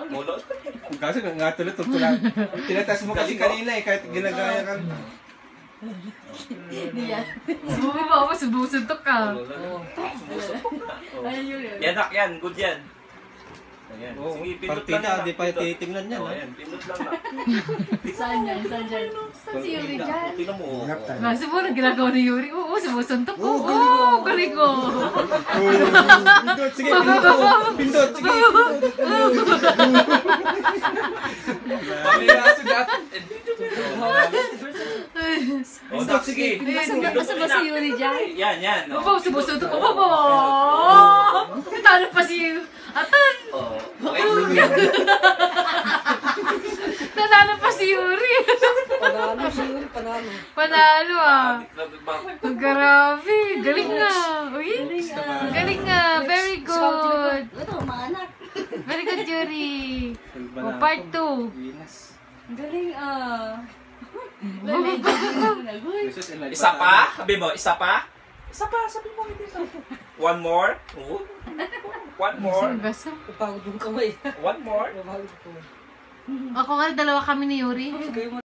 Kulot. Kaso nga tulad. Tinatas mo kasi kanina eh, kahit ginagaya ka. Hindi yan. Sabi ba ako, subusuntok ka. Ayun yun. Yan nak, yan. Good yan. Ayan. Oo, Sige, pindot partida, lang di pa titignan yan. Oh, ayan, pindot lang na. Saan yan? Saan dyan? Saan si Yuri dyan? Tingnan mo. Kasi po, ginagawa ni Yuri. Oo, sumusuntok ko. Oo, galing ko. Pindot, sige, pindot, sige. Pamiraso dati. Oh, nak, sige. Asa ba si Yuri dyan? Yan, yan. Oo, sumusuntok ko. Oo, talo pa si Atan. Oh, okay. Nanalo pa si Yuri. Panalo si Yuri, panalo. Panalo ah. Bakit? Grabe, galing nga. Uy, galing nga. Very good. Ito, mga anak. Very good, Yuri. O, part 2. Galing Isa pa? Sabi mo, isa pa? Isa pa, sabi mo. One more? Oh. One more? Basta. Napagod yung kamay. One more? Napagod ko. Ako nga, dalawa kami ni Yuri. Kayo